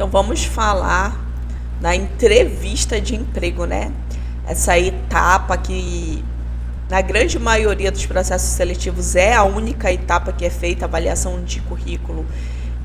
Então vamos falar da entrevista de emprego, né? Essa etapa que na grande maioria dos processos seletivos é a única etapa que é feita, avaliação de currículo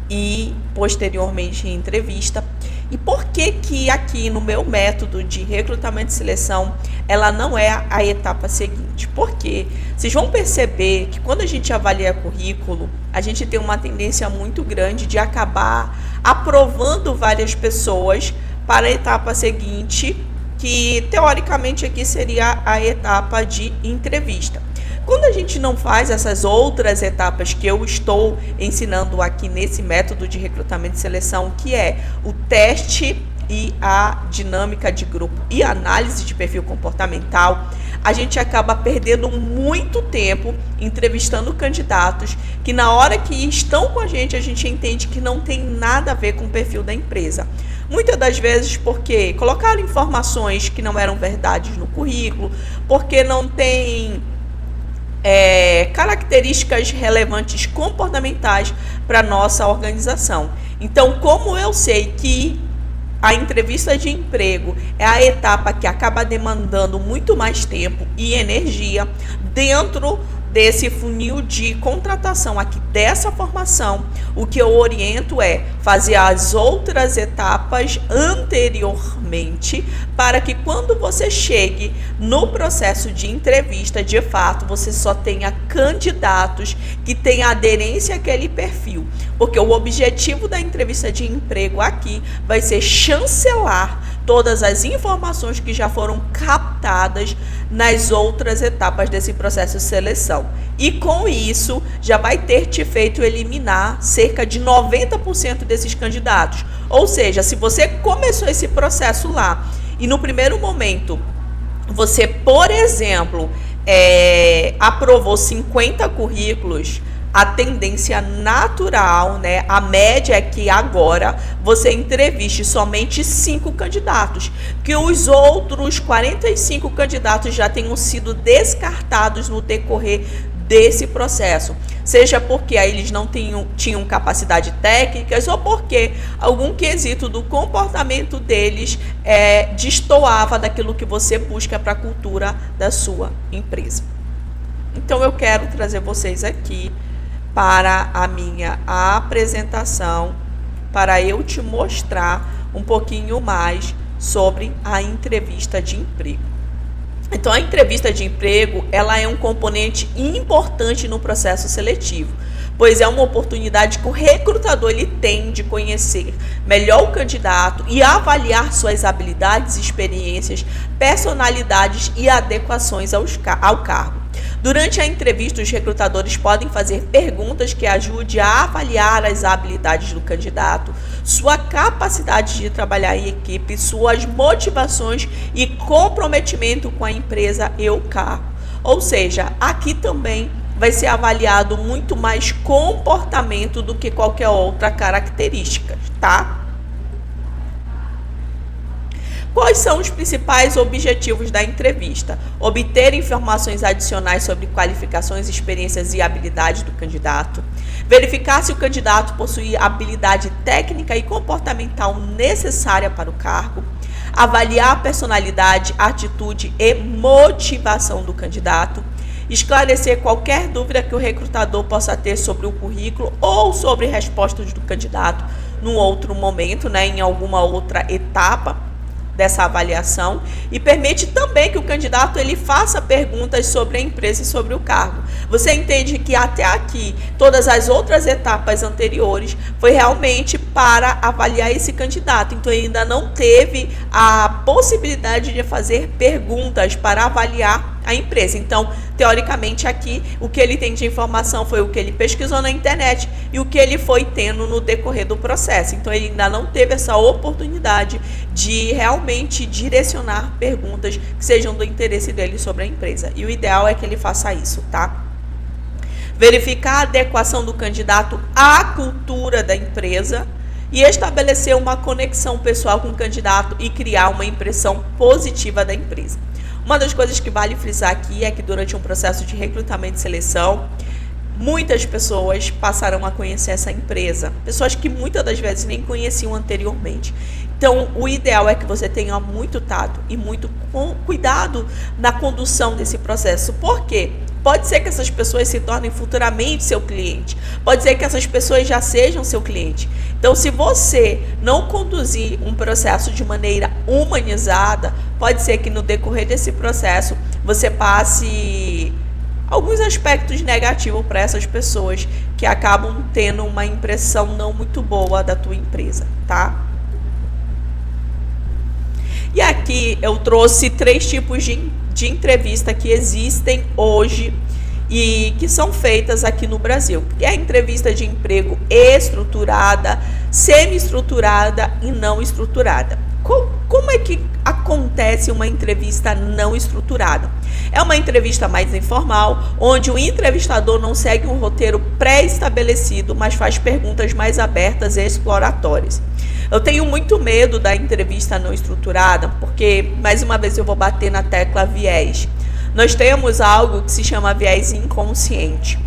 e posteriormente entrevista. E por que que aqui no meu método de recrutamento e seleção ela não é a etapa seguinte? Porque vocês vão perceber que quando a gente avalia currículo, a gente tem uma tendência muito grande de acabar aprovando várias pessoas para a etapa seguinte, que teoricamente aqui seria a etapa de entrevista. Quando a gente não faz essas outras etapas que eu estou ensinando aqui nesse método de recrutamento e seleção, que é o teste e a dinâmica de grupo e análise de perfil comportamental, a gente acaba perdendo muito tempo entrevistando candidatos que na hora que estão com a gente entende que não tem nada a ver com o perfil da empresa. Muitas das vezes porque colocaram informações que não eram verdades no currículo, porque não tem características relevantes comportamentais para a nossa organização. Então, como eu sei que a entrevista de emprego é a etapa que acaba demandando muito mais tempo e energia dentro desse funil de contratação aqui dessa formação, o que eu oriento é fazer as outras etapas anteriormente para que quando você chegue no processo de entrevista, de fato, você só tenha candidatos que tenham aderência àquele perfil, porque o objetivo da entrevista de emprego aqui vai ser chancelar todas as informações que já foram captadas nas outras etapas desse processo de seleção. E com isso, já vai ter te feito eliminar cerca de 90% desses candidatos. Ou seja, se você começou esse processo lá e no primeiro momento você, por exemplo, aprovou 50 currículos, a tendência natural, né? A média é que agora você entreviste somente 5 candidatos, que os outros 45 candidatos já tenham sido descartados no decorrer desse processo, seja porque aí eles não tinham capacidade técnicas ou porque algum quesito do comportamento deles destoava daquilo que você busca para a cultura da sua empresa. Então eu quero trazer vocês aqui para a minha apresentação, para eu te mostrar um pouquinho mais sobre a entrevista de emprego. Então, a entrevista de emprego, ela é um componente importante no processo seletivo, pois é uma oportunidade que o recrutador ele tem de conhecer melhor o candidato e avaliar suas habilidades, experiências, personalidades e adequações ao cargo. Durante a entrevista, os recrutadores podem fazer perguntas que ajudem a avaliar as habilidades do candidato, sua capacidade de trabalhar em equipe, suas motivações e comprometimento com a empresa e o cargo. Ou seja, aqui também vai ser avaliado muito mais comportamento do que qualquer outra característica, tá? Quais são os principais objetivos da entrevista? Obter informações adicionais sobre qualificações, experiências e habilidades do candidato. Verificar se o candidato possui habilidade técnica e comportamental necessária para o cargo. Avaliar a personalidade, atitude e motivação do candidato. Esclarecer qualquer dúvida que o recrutador possa ter sobre o currículo ou sobre respostas do candidato num outro momento, né, em alguma outra etapa dessa avaliação, e permite também que o candidato ele faça perguntas sobre a empresa e sobre o cargo. Você entende que até aqui, todas as outras etapas anteriores foi realmente para avaliar esse candidato, então ele ainda não teve a possibilidade de fazer perguntas para avaliar a empresa. Então, teoricamente aqui, o que ele tem de informação foi o que ele pesquisou na internet e o que ele foi tendo no decorrer do processo. Então, ele ainda não teve essa oportunidade de realmente direcionar perguntas que sejam do interesse dele sobre a empresa. E o ideal é que ele faça isso, tá? Verificar a adequação do candidato à cultura da empresa e estabelecer uma conexão pessoal com o candidato e criar uma impressão positiva da empresa. Uma das coisas que vale frisar aqui é que durante um processo de recrutamento e seleção, muitas pessoas passaram a conhecer essa empresa, pessoas que muitas das vezes nem conheciam anteriormente. Então, o ideal é que você tenha muito tato e muito cuidado na condução desse processo. Por quê? Pode ser que essas pessoas se tornem futuramente seu cliente. Pode ser que essas pessoas já sejam seu cliente. Então, se você não conduzir um processo de maneira humanizada, pode ser que no decorrer desse processo você passe alguns aspectos negativos para essas pessoas que acabam tendo uma impressão não muito boa da tua empresa, tá? E aqui eu trouxe 3 tipos de entrevista que existem hoje e que são feitas aqui no Brasil. Que é a entrevista de emprego estruturada, semi-estruturada e não estruturada. Como é que acontece uma entrevista não estruturada? É uma entrevista mais informal, onde o entrevistador não segue um roteiro pré-estabelecido, mas faz perguntas mais abertas e exploratórias. Eu tenho muito medo da entrevista não estruturada, porque, mais uma vez, eu vou bater na tecla viés. Nós temos algo que se chama viés inconsciente,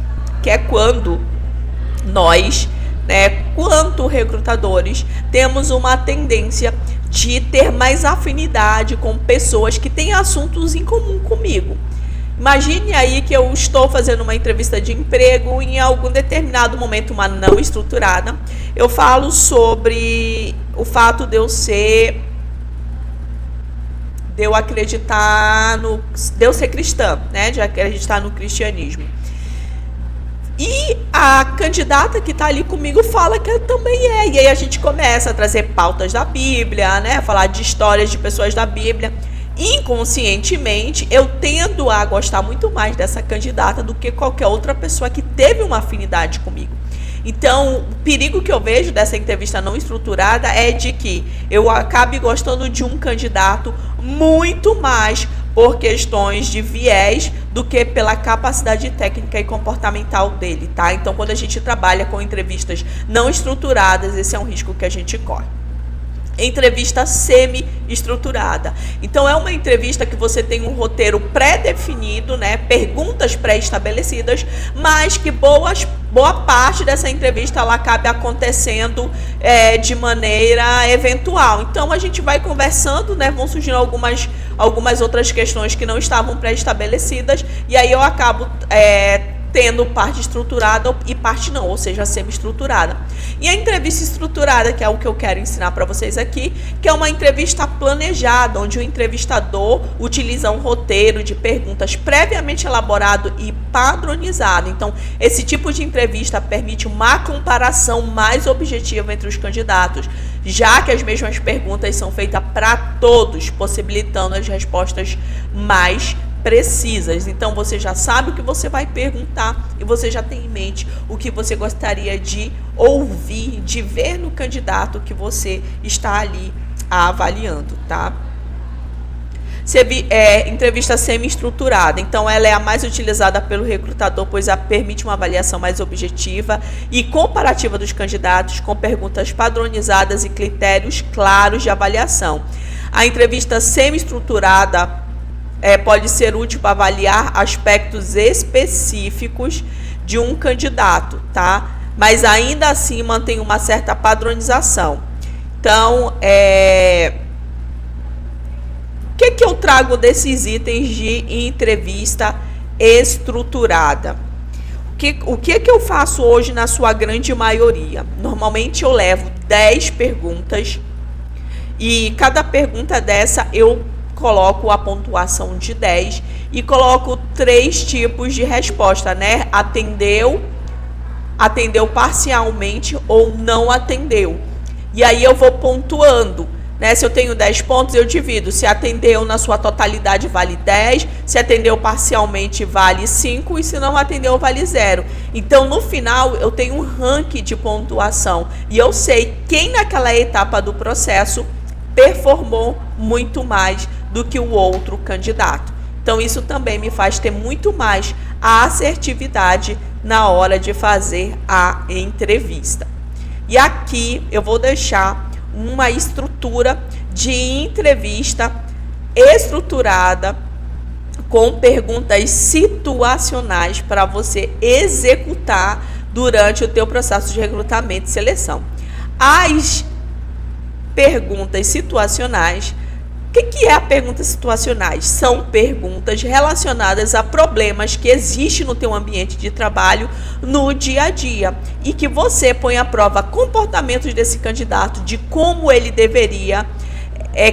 que é quando nós, quanto recrutadores, temos uma tendência de ter mais afinidade com pessoas que têm assuntos em comum comigo. Imagine aí que eu estou fazendo uma entrevista de emprego e em algum determinado momento, uma não estruturada, eu falo sobre o fato de eu acreditar de eu ser cristã, de acreditar no cristianismo. E a candidata que está ali comigo fala que também é. E aí a gente começa a trazer pautas da Bíblia, falar de histórias de pessoas da Bíblia. Inconscientemente, eu tendo a gostar muito mais dessa candidata do que qualquer outra pessoa que teve uma afinidade comigo. Então, o perigo que eu vejo dessa entrevista não estruturada é de que eu acabe gostando de um candidato muito mais por questões de viés do que pela capacidade técnica e comportamental dele, tá? Então, quando a gente trabalha com entrevistas não estruturadas, esse é um risco que a gente corre. Entrevista semi-estruturada. Então, é uma entrevista que você tem um roteiro pré-definido, perguntas pré-estabelecidas, mas que boa parte dessa entrevista ela acaba acontecendo de maneira eventual. Então, a gente vai conversando, vão surgindo algumas outras questões que não estavam pré-estabelecidas, e aí eu acabo tendo parte estruturada e parte não, ou seja, semi-estruturada. E a entrevista estruturada, que é o que eu quero ensinar para vocês aqui, que é uma entrevista planejada, onde o entrevistador utiliza um roteiro de perguntas previamente elaborado e padronizado. Então, esse tipo de entrevista permite uma comparação mais objetiva entre os candidatos, já que as mesmas perguntas são feitas para todos, possibilitando as respostas mais precisas. Então, você já sabe o que você vai perguntar e você já tem em mente o que você gostaria de ouvir, de ver no candidato que você está ali avaliando, tá? Entrevista semi-estruturada. Então, ela é a mais utilizada pelo recrutador, pois ela permite uma avaliação mais objetiva e comparativa dos candidatos, com perguntas padronizadas e critérios claros de avaliação. A entrevista semi-estruturada pode ser útil para avaliar aspectos específicos de um candidato, tá? Mas ainda assim mantém uma certa padronização. Então, o que eu trago desses itens de entrevista estruturada? O que eu faço hoje na sua grande maioria? Normalmente eu levo 10 perguntas e cada pergunta dessa eu coloco a pontuação de 10 e coloco 3 tipos de resposta, Atendeu parcialmente ou não atendeu. E aí eu vou pontuando, Se eu tenho 10 pontos, eu divido. Se atendeu na sua totalidade, vale 10. Se atendeu parcialmente, vale 5. E se não atendeu, vale 0. Então, no final, eu tenho um ranking de pontuação. E eu sei quem naquela etapa do processo performou muito mais do que o outro candidato. Então, isso também me faz ter muito mais assertividade na hora de fazer a entrevista. E aqui eu vou deixar uma estrutura de entrevista estruturada com perguntas situacionais para você executar durante o teu processo de recrutamento e seleção. As perguntas situacionais. O que é a perguntas situacionais? São perguntas relacionadas a problemas que existem no teu ambiente de trabalho no dia a dia e que você põe à prova comportamentos desse candidato, de como ele deveria,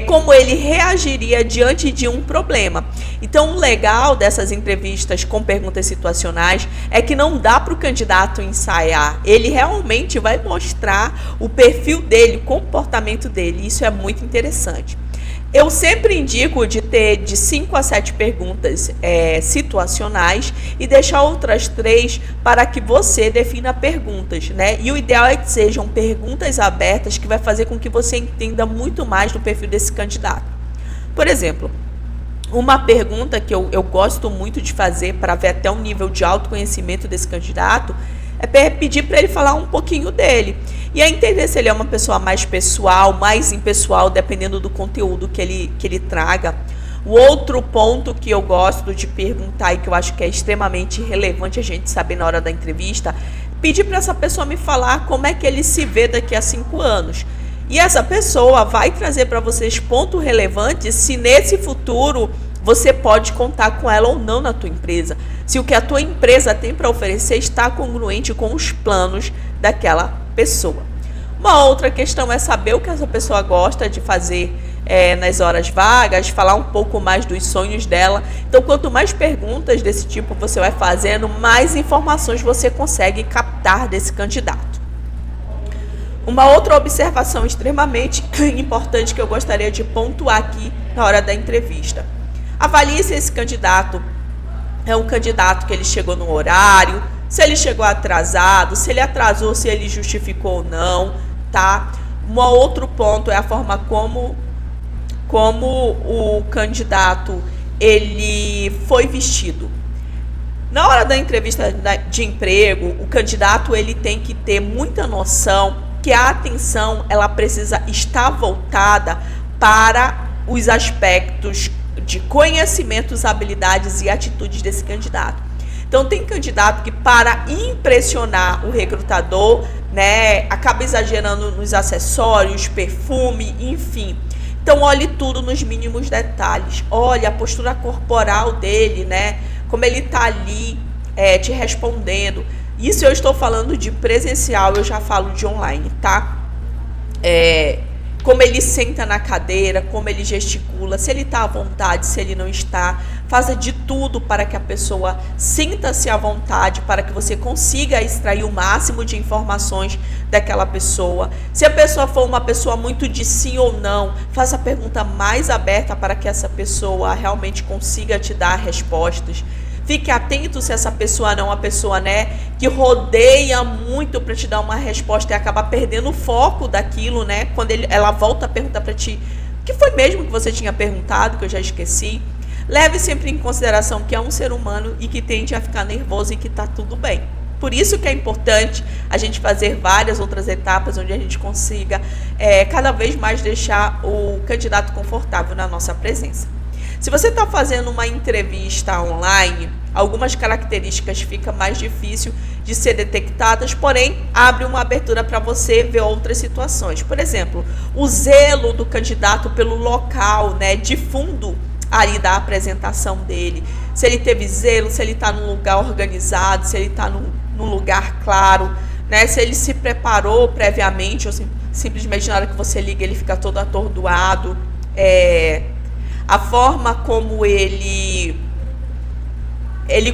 como ele reagiria diante de um problema. Então, o legal dessas entrevistas com perguntas situacionais é que não dá para o candidato ensaiar. Ele realmente vai mostrar o perfil dele, o comportamento dele. Isso é muito interessante. Eu sempre indico de ter de 5 a 7 perguntas situacionais e deixar outras 3 para que você defina perguntas, né? E o ideal é que sejam perguntas abertas, que vai fazer com que você entenda muito mais do perfil desse candidato. Por exemplo, uma pergunta que eu gosto muito de fazer para ver até o nível de autoconhecimento desse candidato é pedir para ele falar um pouquinho dele. E aí entender se ele é uma pessoa mais pessoal, mais impessoal, dependendo do conteúdo que ele traga. O outro ponto que eu gosto de perguntar e que eu acho que é extremamente relevante a gente saber na hora da entrevista, pedir para essa pessoa me falar como é que ele se vê daqui a 5 anos. E essa pessoa vai trazer para vocês pontos relevantes se nesse futuro você pode contar com ela ou não na tua empresa. Se o que a tua empresa tem para oferecer está congruente com os planos daquela pessoa. Uma outra questão é saber o que essa pessoa gosta de fazer nas horas vagas, falar um pouco mais dos sonhos dela. Então, quanto mais perguntas desse tipo você vai fazendo, mais informações você consegue captar desse candidato. Uma outra observação extremamente importante que eu gostaria de pontuar aqui na hora da entrevista. Avalie se esse candidato é um candidato que ele chegou no horário, se ele chegou atrasado, se ele atrasou, se ele justificou ou não, tá? Um outro ponto é a forma como o candidato ele foi vestido. Na hora da entrevista de emprego, o candidato ele tem que ter muita noção que a atenção ela precisa estar voltada para os aspectos de conhecimentos, habilidades e atitudes desse candidato. Então, tem candidato que, para impressionar o recrutador, né, acaba exagerando nos acessórios, perfume, enfim. Então, olhe tudo nos mínimos detalhes. Olhe a postura corporal dele, né, como ele está ali te respondendo. Isso eu estou falando de presencial, eu já falo de online, tá? Como ele senta na cadeira, como ele gesticula, se ele está à vontade, se ele não está. Faça de tudo para que a pessoa sinta-se à vontade, para que você consiga extrair o máximo de informações daquela pessoa. Se a pessoa for uma pessoa muito de sim ou não, faça a pergunta mais aberta para que essa pessoa realmente consiga te dar respostas. Fique atento se essa pessoa não é uma pessoa, né, que rodeia muito para te dar uma resposta e acaba perdendo o foco daquilo, né? Quando ela volta a perguntar para ti, o que foi mesmo que você tinha perguntado, que eu já esqueci? Leve sempre em consideração que é um ser humano e que tende a ficar nervoso e que está tudo bem. Por isso que é importante a gente fazer várias outras etapas onde a gente consiga cada vez mais deixar o candidato confortável na nossa presença. Se você está fazendo uma entrevista online, algumas características ficam mais difícil de ser detectadas, porém, abre uma abertura para você ver outras situações. Por exemplo, o zelo do candidato pelo local, né, de fundo ali da apresentação dele. Se ele teve zelo, se ele está num lugar organizado, se ele está num lugar claro, né, se ele se preparou previamente ou simplesmente na hora que você liga ele fica todo atordoado. A forma como ele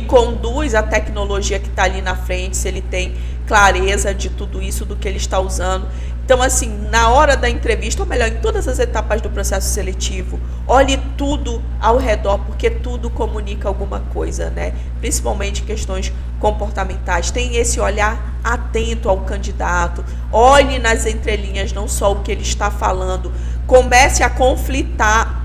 conduz a tecnologia que está ali na frente, se ele tem clareza de tudo isso, do que ele está usando. Então, assim, na hora da entrevista, ou melhor, em todas as etapas do processo seletivo, olhe tudo ao redor, porque tudo comunica alguma coisa, né? Principalmente questões comportamentais. Tem esse olhar atento ao candidato, olhe nas entrelinhas, não só o que ele está falando, comece a confrontar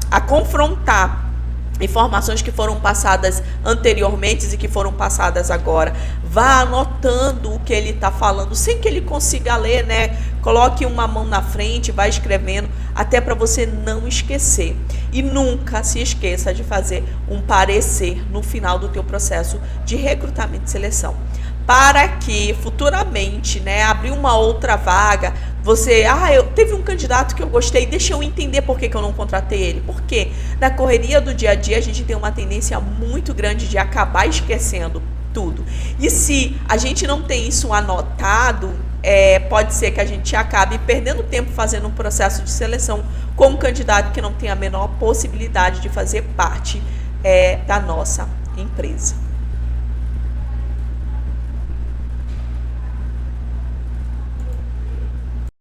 informações que foram passadas anteriormente e que foram passadas agora. Vá anotando o que ele está falando, sem que ele consiga ler, né? Coloque uma mão na frente, vá escrevendo, até para você não esquecer. E nunca se esqueça de fazer um parecer no final do teu processo de recrutamento e seleção, para que futuramente, né, abrir uma outra vaga, você, eu teve um candidato que eu gostei, deixa eu entender por que eu não contratei ele. Porque na correria do dia a dia a gente tem uma tendência muito grande de acabar esquecendo tudo. E se a gente não tem isso anotado, pode ser que a gente acabe perdendo tempo fazendo um processo de seleção com um candidato que não tem a menor possibilidade de fazer parte da nossa empresa.